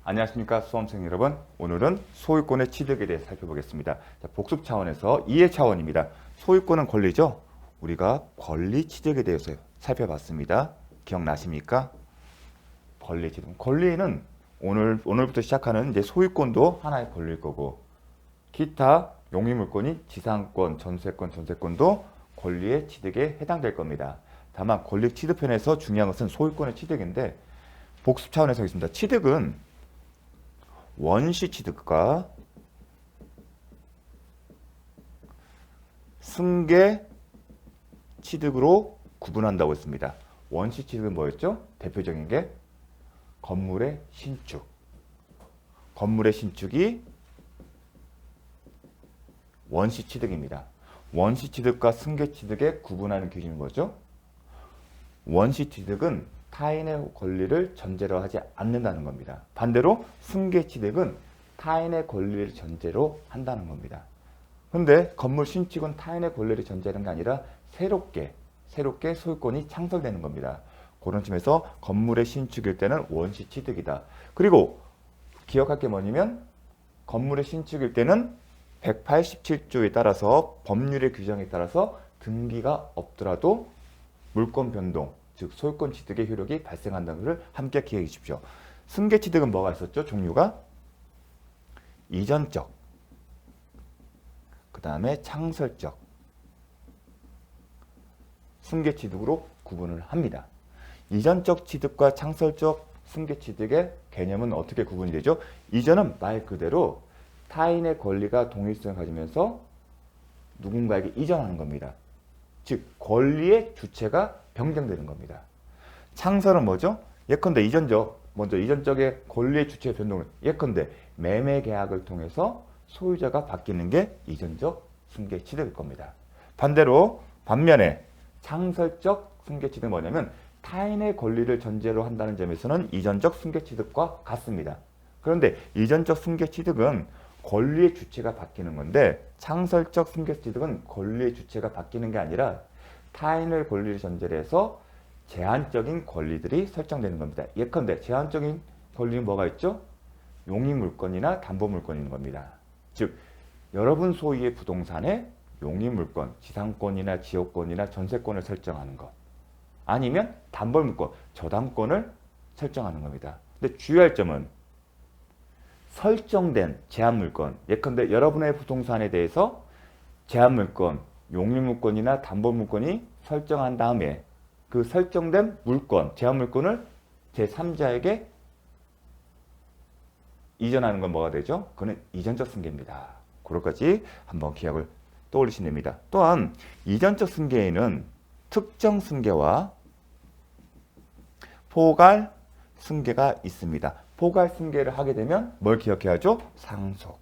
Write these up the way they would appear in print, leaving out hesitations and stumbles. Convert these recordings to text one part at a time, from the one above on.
안녕하십니까 수험생 여러분. 오늘은 소유권의 취득에 대해 살펴보겠습니다. 자, 복습 차원에서 이해 차원입니다. 소유권은 권리죠. 우리가 권리 취득에 대해서 살펴봤습니다. 기억나십니까? 권리 취득. 권리는 오늘부터 시작하는 이제 소유권도 하나의 권리일 거고, 기타 용의물권이 지상권, 전세권도 권리의 취득에 해당될 겁니다. 다만 권리 취득편에서 중요한 것은 소유권의 취득인데, 복습 차원에서 하겠습니다. 취득은 원시 취득과 승계 취득으로 구분한다고 했습니다. 원시 취득은 뭐였죠? 대표적인 게 건물의 신축. 건물의 신축이 원시 취득입니다. 원시 취득과 승계 취득에 구분하는 기준이 뭐죠? 원시 취득은 타인의 권리를 전제로 하지 않는다는 겁니다. 반대로 승계 취득은 타인의 권리를 전제로 한다는 겁니다. 근데 건물 신축은 타인의 권리를 전제하는 게 아니라 새롭게 소유권이 창설되는 겁니다. 그런 점에서 건물의 신축일 때는 원시 취득이다. 그리고 기억할 게 뭐냐면 건물의 신축일 때는 187조에 따라서 법률의 규정에 따라서 등기가 없더라도 물권 변동, 즉 소유권 취득의 효력이 발생한다는 것을 함께 기억해 주십시오. 승계 취득은 뭐가 있었죠? 종류가 이전적, 그 다음에 창설적, 승계 취득으로 구분을 합니다. 이전적 취득과 창설적 승계 취득의 개념은 어떻게 구분이 되죠? 이전은 말 그대로 타인의 권리가 동일성을 가지면서 누군가에게 이전하는 겁니다. 즉 권리의 주체가 변경되는 겁니다. 창설은 뭐죠? 예컨대 이전적의 권리의 주체 변동을 예컨대 매매 계약을 통해서 소유자가 바뀌는 게 이전적 승계 취득일 겁니다. 반면에 창설적 승계 취득은 뭐냐면 타인의 권리를 전제로 한다는 점에서는 이전적 승계 취득과 같습니다. 그런데 이전적 승계 취득은 권리의 주체가 바뀌는 건데 창설적 승계 취득은 권리의 주체가 바뀌는 게 아니라 타인의 권리를 전제로 해서 제한적인 권리들이 설정되는 겁니다. 예컨대 제한적인 권리는 뭐가 있죠? 용의물권이나 담보물권이 있는 겁니다. 즉 여러분 소유의 부동산에 용의물권, 지상권이나 지역권이나 전세권을 설정하는 것, 아니면 담보물권, 저당권을 설정하는 겁니다. 근데 주의할 점은 설정된 제한물권, 예컨대 여러분의 부동산에 대해서 제한물권, 용의물권이나 담보물권이 설정한 다음에 그 설정된 물권, 제한물권을 제3자에게 이전하는 건 뭐가 되죠? 그건 이전적 승계입니다. 그것까지 한번 기억을 떠올리시면 됩니다. 또한 이전적 승계에는 특정 승계와 포괄 승계가 있습니다. 포괄 승계를 하게 되면 뭘 기억해야죠? 상속.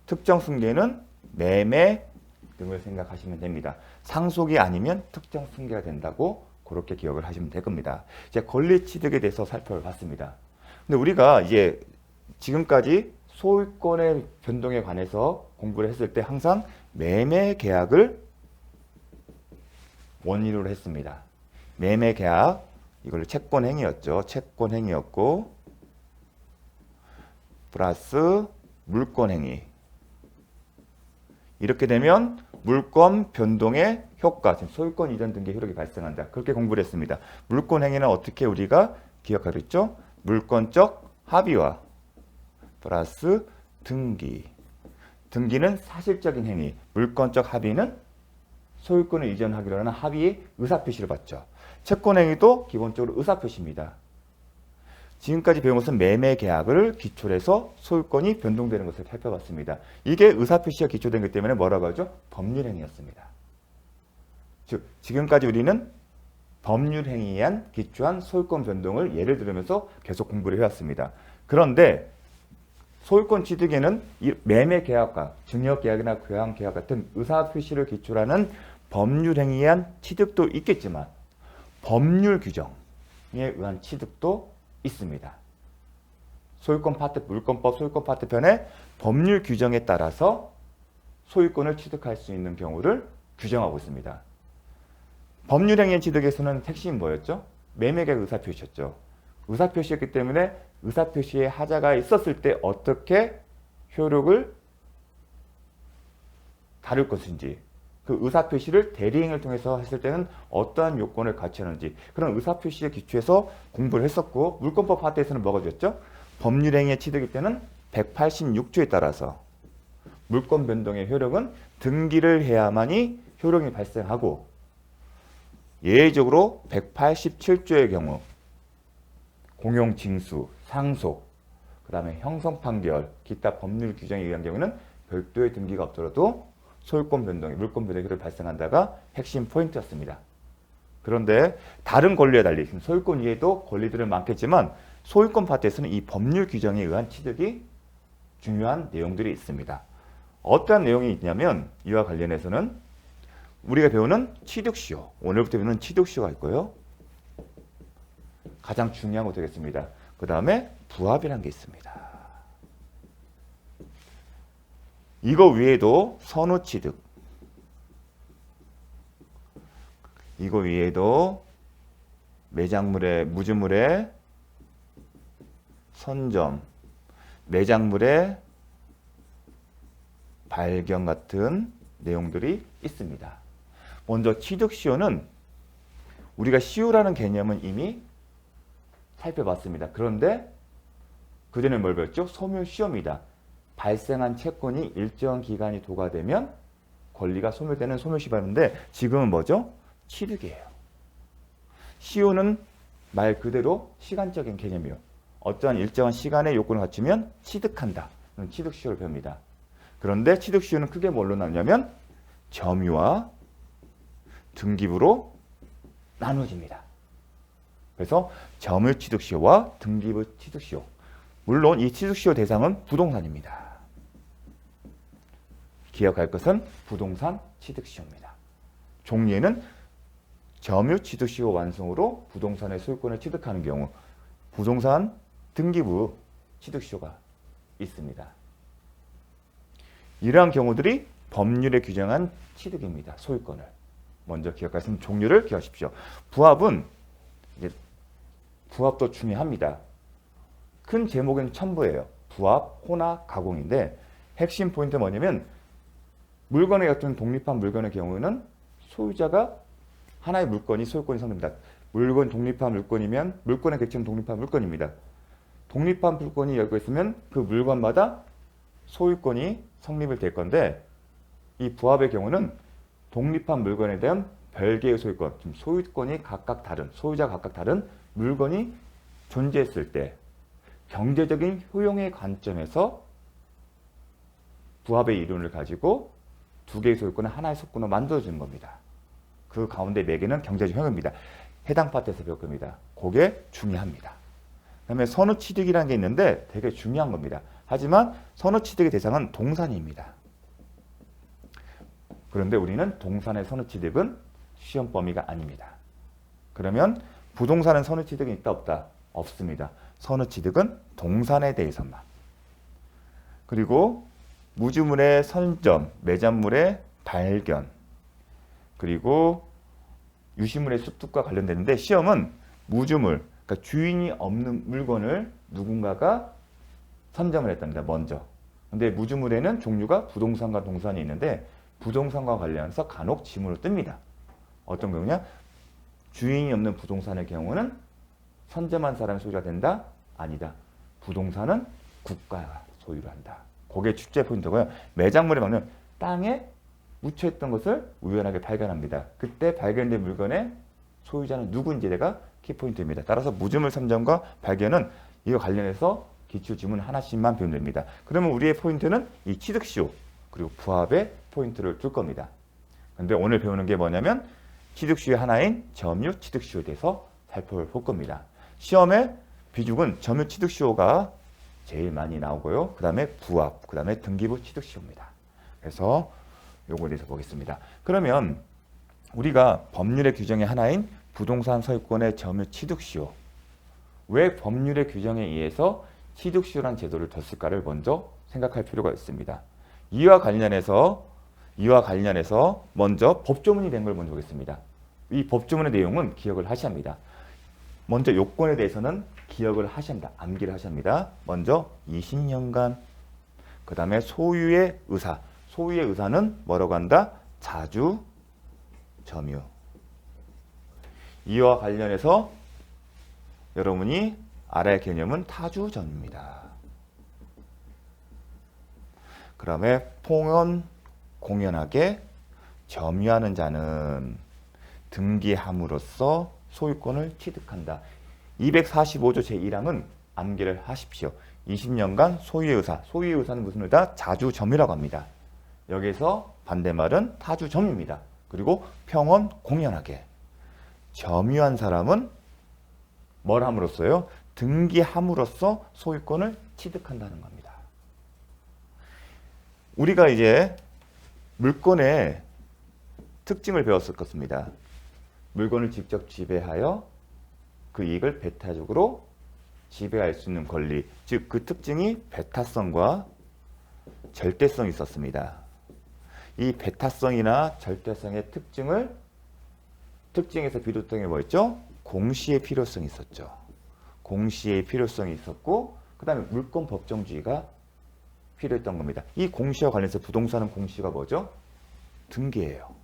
특정 승계는 매매 등을 생각하시면 됩니다. 상속이 아니면 특정 승계가 된다고 그렇게 기억을 하시면 될 겁니다. 이제 권리 취득에 대해서 살펴봤습니다. 근데 우리가 이제 지금까지 소유권의 변동에 관해서 공부를 했을 때 항상 매매 계약을 원인으로 했습니다. 매매 계약, 이걸 채권 행위였죠. 채권 행위였고 플러스 물권 행위. 이렇게 되면 물권 변동의 효과, 지금 소유권 이전 등기 효력이 발생한다. 그렇게 공부를 했습니다. 물권 행위는 어떻게 우리가 기억하고 있죠? 물권적 합의와 플러스 등기. 등기는 사실적인 행위, 물권적 합의는 소유권을 이전하기로 하는 합의의 의사표시를 받죠. 채권 행위도 기본적으로 의사표시입니다. 지금까지 배운 것은 매매 계약을 기초로 해서 소유권이 변동되는 것을 살펴봤습니다. 이게 의사표시가 기초된 것 때문에 뭐라고 하죠? 법률행위였습니다. 즉 지금까지 우리는 법률행위에 의한 기초한 소유권 변동을 예를 들으면서 계속 공부를 해왔습니다. 그런데 소유권 취득에는 이 매매 계약과 증여 계약이나 교환 계약 같은 의사표시를 기초로 하는 법률행위에 의한 취득도 있겠지만 법률 규정에 의한 취득도 있습니다. 소유권 파트, 물권법 소유권 파트 편의 법률 규정에 따라서 소유권을 취득할 수 있는 경우를 규정하고 있습니다. 법률행위 취득에서는 핵심이 뭐였죠? 매매계약 의사표시였죠. 의사표시였기 때문에 의사표시에 하자가 있었을 때 어떻게 효력을 다룰 것인지, 그 의사표시를 대리행을 통해서 했을 때는 어떠한 요건을 갖추는지, 그런 의사표시에 기초해서 공부를 했었고, 물권법 파트에서는 뭐가 되었죠? 법률행위의 취득일 때는 186조에 따라서 물권 변동의 효력은 등기를 해야만이 효력이 발생하고, 예외적으로 187조의 경우 공용징수, 상속, 그 다음에 형성판결, 기타 법률 규정에 의한 경우는 별도의 등기가 없더라도 소유권 변동이, 물권 변동의 효력이 발생한다가 핵심 포인트였습니다. 그런데 다른 권리에 달리 소유권 이외에도 권리들은 많겠지만 소유권 파트에서는 이 법률 규정에 의한 취득이 중요한 내용들이 있습니다. 어떠한 내용이 있냐면 이와 관련해서는 우리가 배우는 취득시효, 오늘부터 배우는 취득시효가 있고요. 가장 중요한 거 되겠습니다. 그 다음에 부합이라는 게 있습니다. 이거 외에도 선후취득, 이거 외에도 매장물의, 무주물의 선점, 매장물의 발견 같은 내용들이 있습니다. 먼저 취득시효는 우리가 시효라는 개념은 이미 살펴봤습니다. 그런데 그전에 뭘 배웠죠? 소멸시효입니다. 발생한 채권이 일정 기간이 도과되면 권리가 소멸되는 소멸시효인데 지금은 뭐죠? 취득이에요. 시효는 말 그대로 시간적인 개념이에요. 어떠한 일정한 시간의 요건을 갖추면 취득한다. 취득시효를 배웁니다. 그런데 취득시효는 크게 뭘로 나누냐면 점유와 등기부로 나누어집니다. 그래서 점유 취득시효와 등기부 취득시효. 물론 이 취득시효 대상은 부동산입니다. 기억할 것은 부동산 취득시효입니다. 종리에는 점유 취득시효 완성으로 부동산의 소유권을 취득하는 경우 부동산 등기부 취득시효가 있습니다. 이러한 경우들이 법률에 규정한 취득입니다. 소유권을. 먼저 기억하시면 종류를 기억하십시오. 부합은 부합도 중요합니다. 큰 제목은 첨부예요. 부합, 혼합, 가공인데 핵심 포인트 뭐냐면 물건의 같은 독립한 물건의 경우는 소유자가 하나의 물건이 소유권이 성립니다. 물건 독립한 물건이면 물건의 객체는 독립한 물건입니다. 독립한 물건이 열고 있으면 그 물건마다 소유권이 성립이 될 건데 이 부합의 경우는 독립한 물건에 대한 별개의 소유권, 소유권이 각각 다른, 소유자가 각각 다른 물건이 존재했을 때 경제적인 효용의 관점에서 부합의 이론을 가지고 두 개의 소유권을 하나의 소유권으로 만들어주는 겁니다. 그 가운데 매개는 경제적 효용입니다. 해당 파트에서 배울 겁니다. 그게 중요합니다. 그 다음에 선후취득이라는 게 있는데 되게 중요한 겁니다. 하지만 선후취득의 대상은 동산입니다. 그런데 우리는 동산의 선후취득은 시험 범위가 아닙니다. 그러면 부동산은 선후취득이 있다 없다? 없습니다. 선후취득은 동산에 대해서만. 그리고 무주물의 선점, 매장물의 발견, 그리고 유실물의 습득과 관련되는데 시험은 무주물, 그러니까 주인이 없는 물건을 누군가가 선점을 했답니다. 먼저. 근데 무주물에는 종류가 부동산과 동산이 있는데 부동산과 관련해서 간혹 지문으로 뜹니다. 어떤 경우냐? 주인이 없는 부동산의 경우는 선점한 사람이 소유가 된다? 아니다. 부동산은 국가가 소유를 한다. 그게 축제 포인트고요. 매장물의 방면 땅에 묻혀있던 것을 우연하게 발견합니다. 그때 발견된 물건의 소유자는 누구인지가 키포인트입니다. 따라서 무주물 선점과 발견은 이와 관련해서 기출지문 하나씩만 배우면 됩니다. 그러면 우리의 포인트는 이 취득시효 그리고 부합의 포인트를 둘 겁니다. 근데 오늘 배우는 게 뭐냐면 취득시효의 하나인 점유 취득시효에 대해서 살펴볼 겁니다. 시험의 비중은 점유 취득시효가 제일 많이 나오고요. 그 다음에 부합, 그 다음에 등기부 취득시효입니다. 그래서 요거에 대해서 보겠습니다. 그러면 우리가 법률의 규정의 하나인 부동산 소유권의 점유 취득시효, 왜 법률의 규정에 의해서 취득시효라는 제도를 뒀을까를 먼저 생각할 필요가 있습니다. 이와 관련해서 먼저 법조문이 된 걸 먼저 보겠습니다. 이 법조문의 내용은 기억을 하셔야 합니다. 먼저 요건에 대해서는 기억을 하셔야 합니다. 암기를 하셔야 합니다. 먼저 20년간. 그 다음에 소유의 의사. 소유의 의사는 뭐라고 한다? 자주, 점유. 이와 관련해서 여러분이 알아야 할 개념은 타주, 점유입니다. 그 다음에 폭언, 공연하게 점유하는 자는 등기함으로써 소유권을 취득한다. 245조 제1항은 암기를 하십시오. 20년간 소유의 의사. 소유의 의사는 무슨 의다? 자주, 점유라고 합니다. 여기서 반대말은 타주, 점유입니다. 그리고 평언, 공연하게. 점유한 사람은 뭘 함으로써요? 등기함으로써 소유권을 취득한다는 겁니다. 우리가 이제 물권의 특징을 배웠을 것입니다. 물건을 직접 지배하여 그 이익을 배타적으로 지배할 수 있는 권리, 즉 그 특징이 배타성과 절대성이 있었습니다. 이 배타성이나 절대성의 특징에서 비롯된 게 뭐였죠? 공시의 필요성이 있었죠. 공시의 필요성이 있었고 그 다음에 물권 법정주의가 필요했던 겁니다. 이 공시와 관련해서 부동산은 공시가 뭐죠? 등기예요.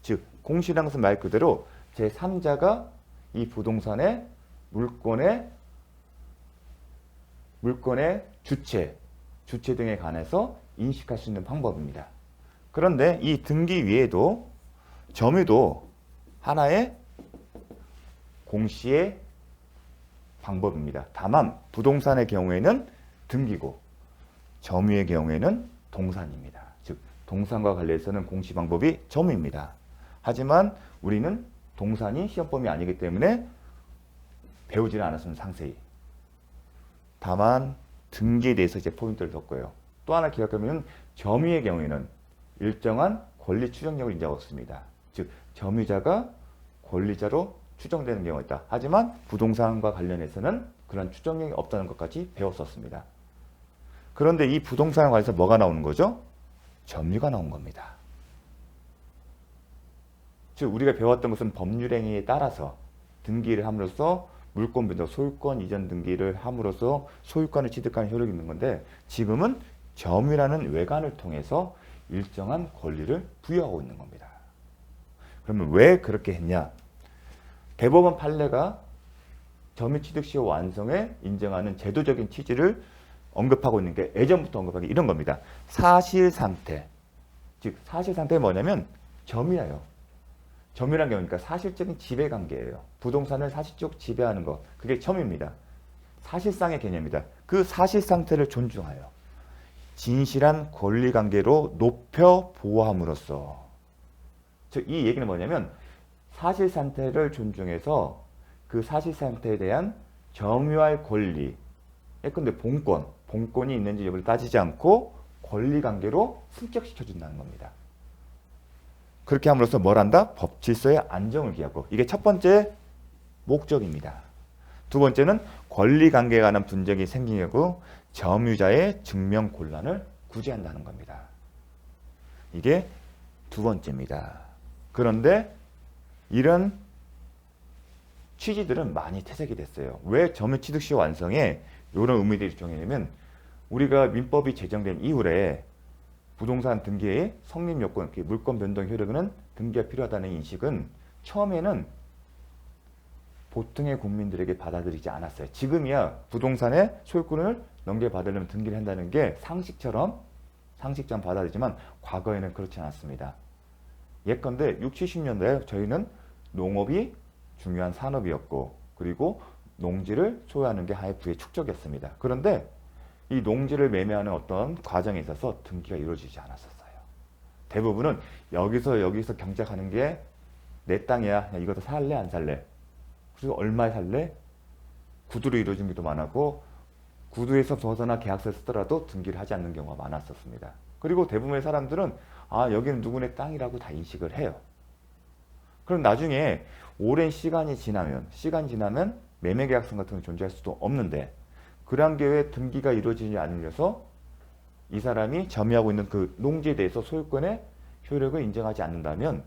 즉 공시라는 것은 말 그대로 제3자가 이 부동산의 물권의 주체 등에 관해서 인식할 수 있는 방법입니다. 그런데 이 등기 위에도 점유도 하나의 공시의 방법입니다. 다만 부동산의 경우에는 등기고 점유의 경우에는 동산입니다. 즉 동산과 관련해서는 공시 방법이 점유입니다. 하지만 우리는 동산이 시험범위 아니기 때문에 배우지는 않았습니다. 상세히. 다만 등기에 대해서 이제 포인트를 뒀고요. 또 하나 기억하면 점유의 경우에는 일정한 권리 추정력을 인정하고 있습니다. 즉 점유자가 권리자로 추정되는 경우가 있다. 하지만 부동산과 관련해서는 그런 추정력이 없다는 것까지 배웠었습니다. 그런데 이 부동산과 관련해서 뭐가 나오는 거죠? 점유가 나온 겁니다. 즉 우리가 배웠던 것은 법률행위에 따라서 등기를 함으로써 물권 변동, 소유권 이전 등기를 함으로써 소유권을 취득하는 효력이 있는 건데 지금은 점유라는 외관을 통해서 일정한 권리를 부여하고 있는 겁니다. 그러면 왜 그렇게 했냐? 대법원 판례가 점유 취득 시효 완성에 인정하는 제도적인 취지를 언급하고 있는 게 예전부터 언급하기 이런 겁니다. 사실상태. 즉 사실상태가 뭐냐면 점유예요. 점유란 경우니까 사실적인 지배관계예요. 부동산을 사실적으로 지배하는 것. 그게 점유입니다. 사실상의 개념이다. 그 사실상태를 존중하여 진실한 권리관계로 높여 보호함으로써 즉 이 얘기는 뭐냐면 사실상태를 존중해서 그 사실상태에 대한 점유할 권리 예컨대 본권이 있는지 여부를 따지지 않고 권리관계로 승격시켜준다는 겁니다. 그렇게 함으로써 뭘 한다? 법질서의 안정을 기하고 이게 첫 번째 목적입니다. 두 번째는 권리관계에 관한 분쟁이 생기고 점유자의 증명 곤란을 구제한다는 겁니다. 이게 두 번째입니다. 그런데 이런 취지들은 많이 퇴색이 됐어요. 왜 점유 취득 시효 완성에 이런 의미들이 정해냐면 우리가 민법이 제정된 이후에 부동산 등기의 성립 요건, 물권 변동 효력은 등기가 필요하다는 인식은 처음에는 보통의 국민들에게 받아들이지 않았어요. 지금이야 부동산의 소유권을 넘겨받으려면 등기를 한다는 게 상식처럼 받아들이지만 과거에는 그렇지 않았습니다. 예컨대 60, 70년대에 저희는 농업이 중요한 산업이었고 그리고 농지를 소유하는 게 하나의 부의 축적이었습니다. 그런데 이 농지를 매매하는 어떤 과정에 있어서 등기가 이루어지지 않았었어요. 대부분은 여기서 경작하는 게 내 땅이야. 이것도 살래 안 살래? 그리고 얼마에 살래? 구두로 이루어진 경우도 많았고 구두에서 벗어나 계약서를 쓰더라도 등기를 하지 않는 경우가 많았었습니다. 그리고 대부분의 사람들은 여기는 누구네 땅이라고 다 인식을 해요. 그럼 나중에 오랜 시간이 지나면 매매계약서 같은 게 존재할 수도 없는데 그러한 경우에 등기가 이루어지지 않으면서 이 사람이 점유하고 있는 그 농지에 대해서 소유권의 효력을 인정하지 않는다면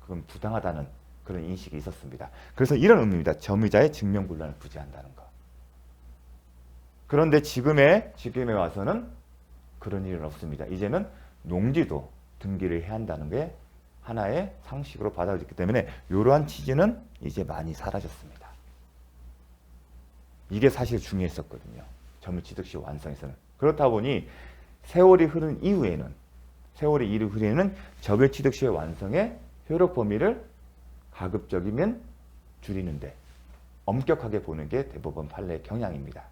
그건 부당하다는 그런 인식이 있었습니다. 그래서 이런 의미입니다. 점유자의 증명곤란을 구제한다는 것. 그런데 지금에 와서는 그런 일은 없습니다. 이제는 농지도 등기를 해야 한다는 게 하나의 상식으로 받아들였기 때문에 이러한 취지는 이제 많이 사라졌습니다. 이게 사실 중요했었거든요. 점유취득시 완성에서는. 그렇다 보니 세월이 흐른 이후에는 점유취득시의 완성의 효력 범위를 가급적이면 줄이는데 엄격하게 보는 게 대법원 판례의 경향입니다.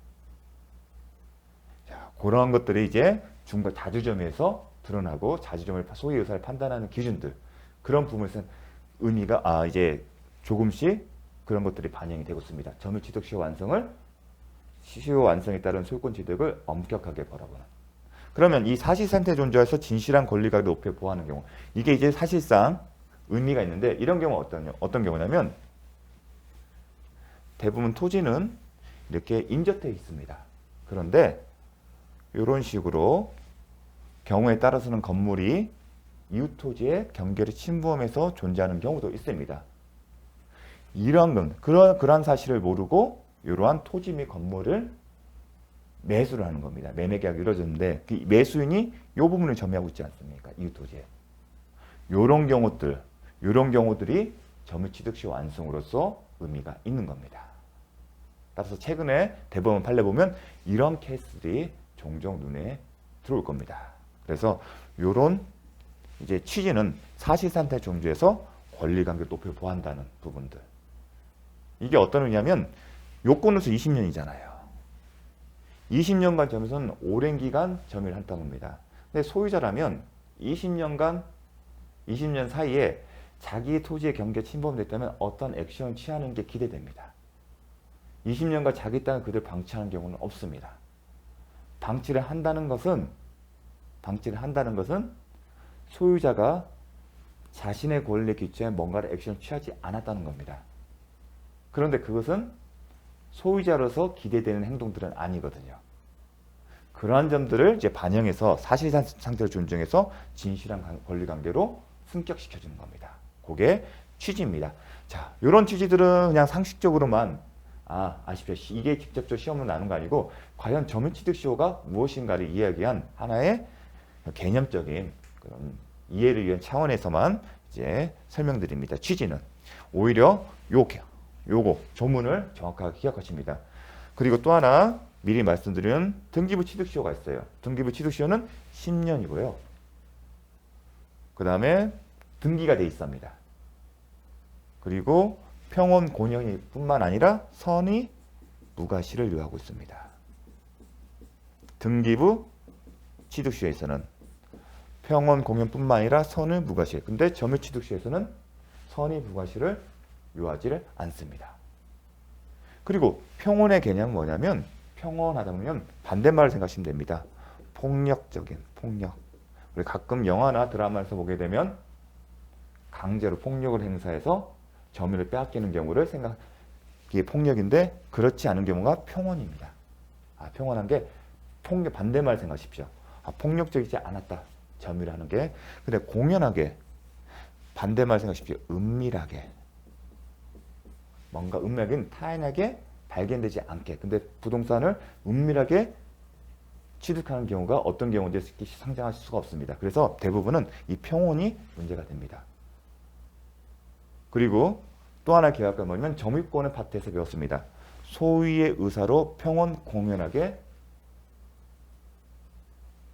자, 그러한 것들이 이제 중과 자주점에서 드러나고 자주점을 소유의 의사를 판단하는 기준들, 그런 부분에서는 의미가 이제 조금씩 그런 것들이 반영이 되고 있습니다. 점유취득시효 완성에 따른 소유권 취득을 엄격하게 바라보는. 그러면 이 사실상태 존재에서 진실한 권리가 높여 보호하는 경우, 이게 이제 사실상 의미가 있는데, 이런 경우 어떤 경우냐면 대부분 토지는 이렇게 인접해 있습니다. 그런데 이런 식으로 경우에 따라서는 건물이 이웃 토지의 경계를 침범해서 존재하는 경우도 있습니다. 이러한 건 그러한 사실을 모르고 이러한 토지 및 건물을 매수를 하는 겁니다. 매매 계약이 이루어졌는데 그 매수인이 이 부분을 점유하고 있지 않습니까? 이웃 토지에. 이런 경우들이 점유취득시 완성으로서 의미가 있는 겁니다. 따라서 최근에 대법원 판례 보면 이런 케이스들이 종종 눈에 들어올 겁니다. 그래서 이런 이제 취지는 사실상태 존재에서 권리관계를 높여 보호한다는 부분들. 이게 어떤 의미냐면 요건으로서 20년이잖아요. 20년간 점유서는 오랜 기간 점유를 한다는 겁니다. 근데 소유자라면 20년 사이에 자기 토지의 경계 침범됐다면 어떤 액션을 취하는 게 기대됩니다. 20년간 자기 땅을 그대로 방치하는 경우는 없습니다. 방치를 한다는 것은 소유자가 자신의 권리에 기초한 뭔가를 액션을 취하지 않았다는 겁니다. 그런데 그것은 소유자로서 기대되는 행동들은 아니거든요. 그러한 점들을 이제 반영해서 사실상태를 존중해서 진실한 권리관계로 승격시켜주는 겁니다. 그게 취지입니다. 자, 이런 취지들은 그냥 상식적으로만 아십시오. 이게 직접적으로 시험으로 나오는 거 아니고 과연 점유취득시효가 무엇인가를 이야기한 하나의 개념적인 그런 이해를 위한 차원에서만 이제 설명드립니다. 취지는 오히려 요거 조문을 정확하게 기억하십니다. 그리고 또 하나 미리 말씀드린 등기부 취득시효가 있어요. 등기부 취득시효는 10년이고요. 그 다음에 등기가 돼 있습니다. 그리고 평원 공연이 뿐만 아니라 선의 무과시를 요하고 있습니다. 등기부 취득시효에서는 평원 공연뿐만 아니라 선의 무과시. 근데 점유취득시효에서는 선의 무과시를 요하지를 않습니다. 그리고 평원의 개념은 뭐냐면 평원하다 보면 반대말을 생각하시면 됩니다. 폭력적인 폭력. 우리 가끔 영화나 드라마에서 보게 되면 강제로 폭력을 행사해서 점유를 빼앗기는 경우를 이게 폭력인데 그렇지 않은 경우가 평원입니다. 평원한 게 폭력 반대말 생각하십시오. 폭력적이지 않았다. 점유를 하는 게. 근데 공연하게 반대말 생각하십시오. 은밀하게. 뭔가 은밀하게 타인에게 발견되지 않게. 근데 부동산을 은밀하게 취득하는 경우가 어떤 경우인지 상상하실 수가 없습니다. 그래서 대부분은 이 평온이 문제가 됩니다. 그리고 또 하나 계약과 뭐냐면 점유권의 파트에서 배웠습니다. 소유의 의사로 평온 공연하게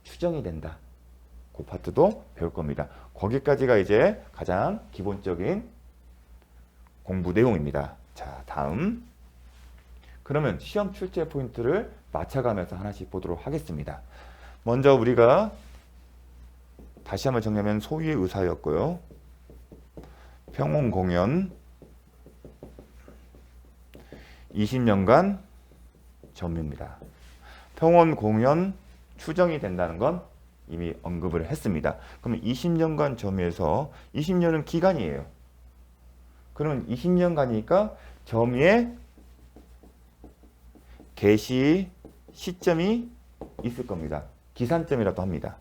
추정이 된다. 그 파트도 배울 겁니다. 거기까지가 이제 가장 기본적인 공부 내용입니다. 자, 다음. 그러면 시험 출제 포인트를 맞춰가면서 하나씩 보도록 하겠습니다. 먼저 우리가 다시 한번 정리하면 소유의 의사였고요. 평온 공연 20년간 점유입니다. 평온 공연 추정이 된다는 건 이미 언급을 했습니다. 그러면 20년간 점유해서 20년은 기간이에요. 그러면 20년간이니까 점유의 개시 시점이 있을 겁니다. 기산점이라고 합니다.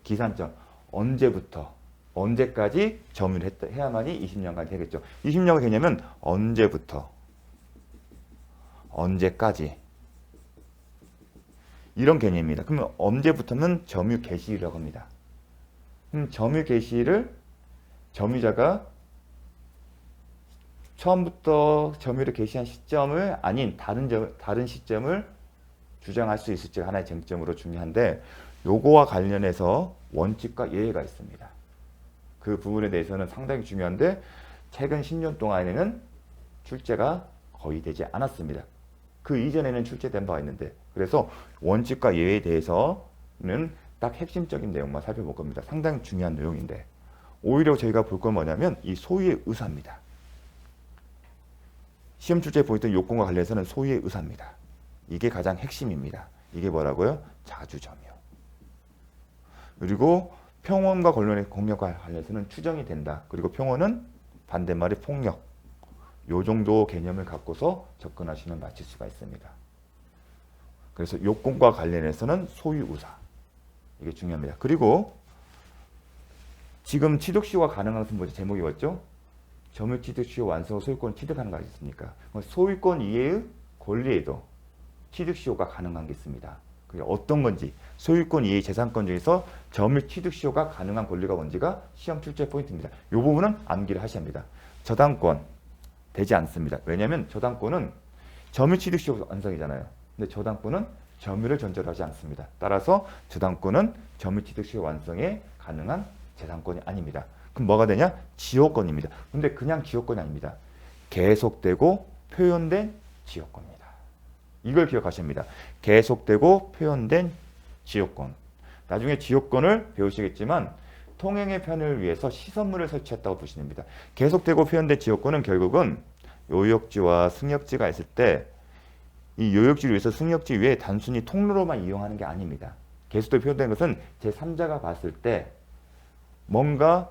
기산점. 언제부터 언제까지 점유를 해야만이 20년간 되겠죠. 20년간 개념은 언제부터 언제까지 이런 개념입니다. 그러면 언제부터는 점유 개시일이라고 합니다. 점유 개시일을 점유자가 처음부터 점유를 개시한 시점을 아닌 다른 시점을 주장할 수 있을지 하나의 쟁점으로 중요한데, 요거와 관련해서 원칙과 예외가 있습니다. 그 부분에 대해서는 상당히 중요한데 최근 10년 동안에는 출제가 거의 되지 않았습니다. 그 이전에는 출제된 바가 있는데, 그래서 원칙과 예외에 대해서는 딱 핵심적인 내용만 살펴볼 겁니다. 상당히 중요한 내용인데, 오히려 저희가 볼 건 뭐냐면 이 소유의 의사입니다. 시험 출제 포인트 요건과 관련해서는 소유의 의사입니다. 이게 가장 핵심입니다. 이게 뭐라고요? 자주점유. 그리고 평원과 공력과 관련해서는 추정이 된다. 그리고 평원은 반대말이 폭력. 요 정도 개념을 갖고서 접근하시면 맞힐 수가 있습니다. 그래서 요건과 관련해서는 소유 의사. 이게 중요합니다. 그리고 지금 취득시효가 가능한 것은 뭐지? 제목이 뭐죠? 점유 취득시효 완성 후 소유권 취득하는 거 아니겠습니까? 소유권 이외의 권리에도 취득시효가 가능한 게 있습니다. 그게 어떤 건지, 소유권 이외의 재산권 중에서 점유 취득시효가 가능한 권리가 뭔지가 시험 출제 포인트입니다. 이 부분은 암기를 하셔야 합니다. 저당권 되지 않습니다. 왜냐하면 저당권은 점유 취득시효 완성이잖아요. 근데 저당권은 점유를 전제로 하지 않습니다. 따라서 저당권은 점유 취득시효 완성에 가능한 재산권이 아닙니다. 그럼 뭐가 되냐? 지효권입니다. 근데 그냥 지효권이 아닙니다. 계속되고 표현된 지효권입니다. 이걸 기억하셔야 합니다. 계속되고 표현된 지효권. 나중에 지효권을 배우시겠지만 통행의 편을 위해서 시선물을 설치했다고 보시면 됩니다. 계속되고 표현된 지효권은 결국은 요역지와 승역지가 있을 때 이 요역지를 위해서 승역지 외에 단순히 통로로만 이용하는 게 아닙니다. 계속되고 표현된 것은 제3자가 봤을 때 뭔가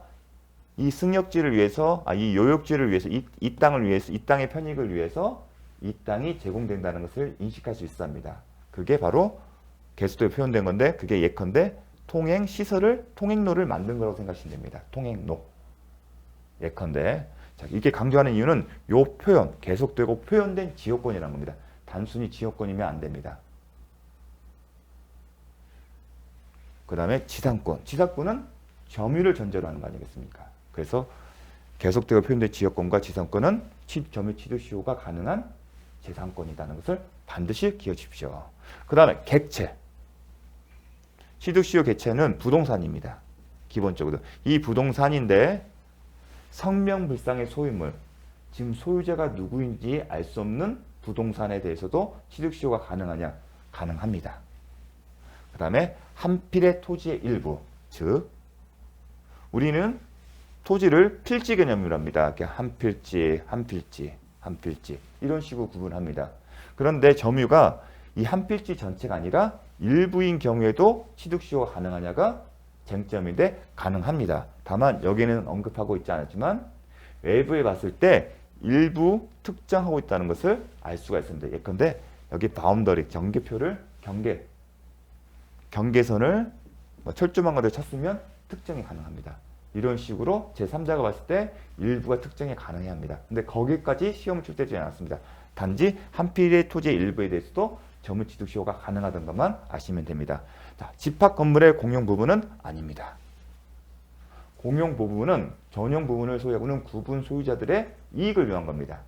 이 승역지를 위해서, 이 요역지를 위해서, 이 땅을 위해서, 이 땅의 편익을 위해서 이 땅이 제공된다는 것을 인식할 수 있어야 합니다. 그게 바로 계속되고 표현된 건데, 그게 예컨대 통행로를 만든 거라고 생각하시면 됩니다. 통행로. 예컨대. 자, 이게 강조하는 이유는 요 표현, 계속되고 표현된 지효권이라는 겁니다. 단순히 지효권이면 안 됩니다. 그 다음에 지상권. 지상권은 점유를 전제로 하는 거 아니겠습니까? 그래서 계속되고 표현된 지역권과 지상권은 점유 취득시효가 가능한 재산권이라는 것을 반드시 기억해 주십시오. 그 다음에 객체. 취득시효 객체는 부동산입니다. 기본적으로. 이 부동산인데 성명불상의 소유물, 지금 소유자가 누구인지 알 수 없는 부동산에 대해서도 취득시효가 가능하냐? 가능합니다. 그 다음에 한 필의 토지의 일부, 즉 우리는 토지를 필지 개념으로 합니다. 한 필지, 한 필지, 한 필지 이런 식으로 구분합니다. 그런데 점유가 이 한 필지 전체가 아니라 일부인 경우에도 취득시효가 가능하냐가 쟁점인데 가능합니다. 다만 여기는 언급하고 있지 않았지만 외부에 봤을 때 일부 특정하고 있다는 것을 알 수가 있습니다. 예컨대 여기 바운더리, 경계선을 철조망으로 쳤으면 특정이 가능합니다. 이런 식으로 제3자가 봤을 때 일부가 특정이 가능해야 합니다. 근데 거기까지 시험을 출제되지 않았습니다. 단지 한 필의 토지의 일부에 대해서도 점유 취득시효가 가능하다는 것만 아시면 됩니다. 자, 집합 건물의 공용 부분은 아닙니다. 공용 부분은 전용 부분을 소유하고는 구분 소유자들의 이익을 위한 겁니다.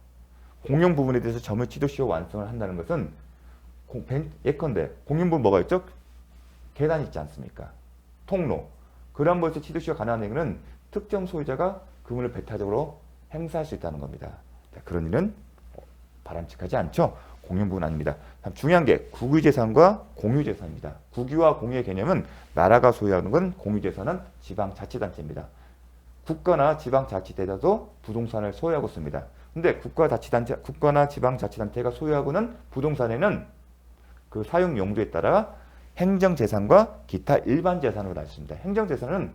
공용 부분에 대해서 점유 취득시효 완성을 한다는 것은 예컨대 공용 부분 뭐가 있죠? 계단 있지 않습니까? 통로. 그런 것에서 취득시효가 가능한 행위는 특정 소유자가 그물을 배타적으로 행사할 수 있다는 겁니다. 자, 그런 일은 바람직하지 않죠. 공용부는 아닙니다. 중요한 게 국유재산과 공유재산입니다. 국유와 공유의 개념은 나라가 소유하는 건 공유재산은 지방자치단체입니다. 국가나 지방자치단체도 부동산을 소유하고 있습니다. 근데 국가나 지방자치단체가 소유하고는 부동산에는 그 사용 용도에 따라 행정재산과 기타 일반재산으로 나뉘습니다. 행정재산은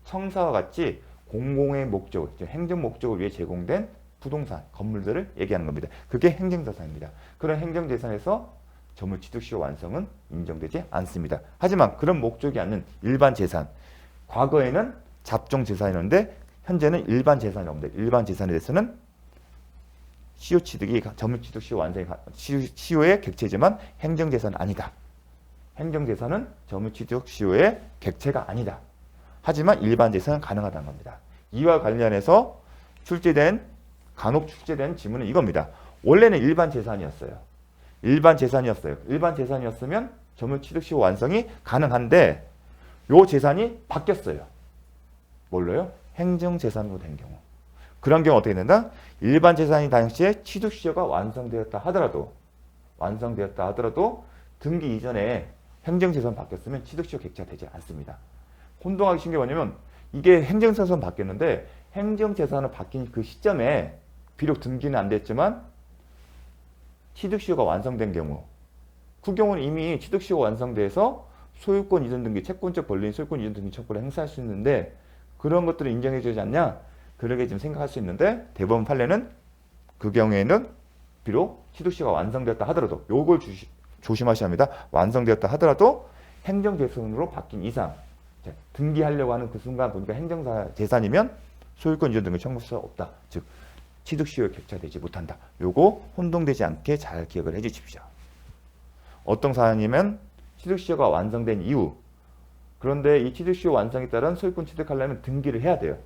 청사와 같이 공공의 목적, 행정 목적을 위해 제공된 부동산, 건물들을 얘기하는 겁니다. 그게 행정재산입니다. 그런 행정재산에서 점유 취득시효 완성은 인정되지 않습니다. 하지만 그런 목적이 아닌 일반재산, 과거에는 잡종재산이었는데 현재는 일반재산이 없는데 일반재산에 대해서는 시효 취득이 점유취득 시효 완성이 시효의 객체지만 행정재산은 아니다. 행정재산은 점유취득 시효의 객체가 아니다. 하지만 일반 재산은 가능하다는 겁니다. 이와 관련해서 간혹 출제된 지문은 이겁니다. 원래는 일반 재산이었어요. 일반 재산이었으면 점유취득 시효 완성이 가능한데 요 재산이 바뀌었어요. 뭘로요? 행정재산으로 된 경우. 그런 경우 어떻게 된다? 일반 재산이 당시에 취득 시효가 완성되었다 하더라도 등기 이전에 행정재산 바뀌었으면 취득 시효 객체가 되지 않습니다. 혼동하기 쉬운 게 뭐냐면 이게 행정재산 바뀌었는데 행정재산으로 바뀐 그 시점에 비록 등기는 안 됐지만 취득시효가 완성된 경우 그 경우는 이미 취득시효가 완성돼서 소유권 이전 등기, 채권적 권리인 소유권 이전 등기 척부를 행사할 수 있는데 그런 것들을 인정해 주지 않냐? 그렇게 지금 생각할 수 있는데 대법원 판례는 그 경우에는 비록 취득시효가 완성되었다 하더라도 요걸 조심하셔야 합니다. 완성되었다 하더라도 행정재산으로 바뀐 이상 등기하려고 하는 그 순간 보니까 행정재산이면 소유권 이전 등기 청구할 수 없다. 즉 취득시효에 객체되지 못한다. 요거 혼동되지 않게 잘 기억을 해 주십시오. 어떤 사안이면 취득시효가 완성된 이후 그런데 이 취득시효 완성에 따른 소유권 취득하려면 등기를 해야 돼요.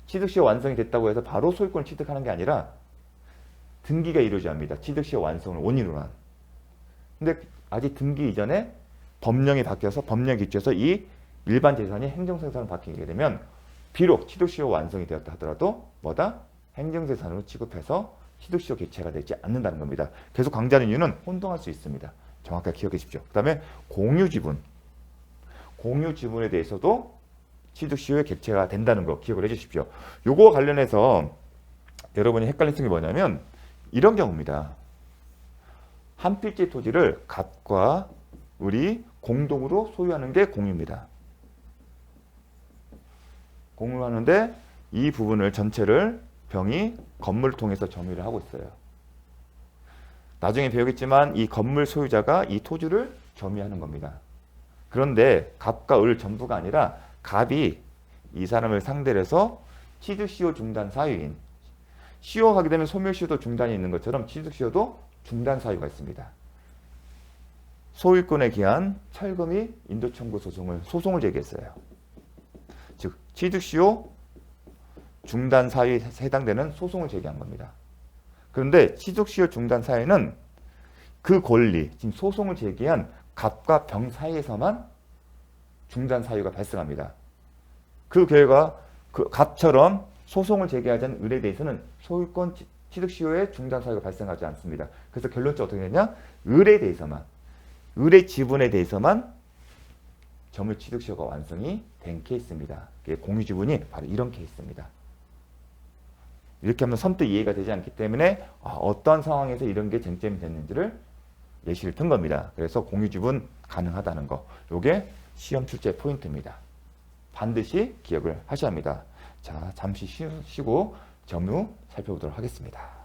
취득시효 완성이 됐다고 해서 바로 소유권을 취득하는 게 아니라 등기가 이루어져야 합니다. 취득시효 완성을 원인으로 한. 근데 아직 등기 이전에 법령이 바뀌어서 법령 기초에서 이 일반 재산이 행정재산으로 바뀌게 되면 비록 취득시효 완성이 되었다 하더라도 뭐다? 행정재산으로 취급해서 취득시효 객체가 되지 않는다는 겁니다. 계속 강조하는 이유는 혼동할 수 있습니다. 정확하게 기억해 주십시오. 그 다음에 공유지분. 공유지분에 대해서도 취득시효의 객체가 된다는 거 기억을 해 주십시오. 요거와 관련해서 여러분이 헷갈리는 게 뭐냐면 이런 경우입니다. 한 필지 토지를 갑과 을이 공동으로 소유하는 게 공유입니다. 공유하는데 이 부분을 전체를 병이 건물을 통해서 점유를 하고 있어요. 나중에 배우겠지만 이 건물 소유자가 이 토지를 점유하는 겁니다. 그런데 갑과 을 전부가 아니라 갑이 이 사람을 상대로 해서 취득시효 중단 사유인 시효하게 되면 소멸시효도 중단이 있는 것처럼 취득시효도 중단 사유가 있습니다. 소유권에 기한 철거 및 인도청구 소송을 제기했어요. 즉 취득시효 중단 사유에 해당되는 소송을 제기한 겁니다. 그런데 취득시효 중단 사유는 그 권리, 지금 소송을 제기한 갑과 병 사이에서만 중단 사유가 발생합니다. 그 결과 그 갑처럼 소송을 제기하지 않은 을에 대해서는 소유권 취득시효의 중단 사유가 발생하지 않습니다. 그래서 결론적으로 어떻게 되냐? 을에 대해서만, 을의 지분에 대해서만 점유 취득시효가 완성이 된 케이스입니다. 공유지분이 바로 이런 케이스입니다. 이렇게 하면 선뜻 이해가 되지 않기 때문에 어떠한 상황에서 이런 게 쟁점이 됐는지를 예시를 든 겁니다. 그래서 공유지분 가능하다는 거. 요게 시험 출제 포인트입니다. 반드시 기억을 하셔야 합니다. 자, 잠시 쉬고 점유 살펴보도록 하겠습니다.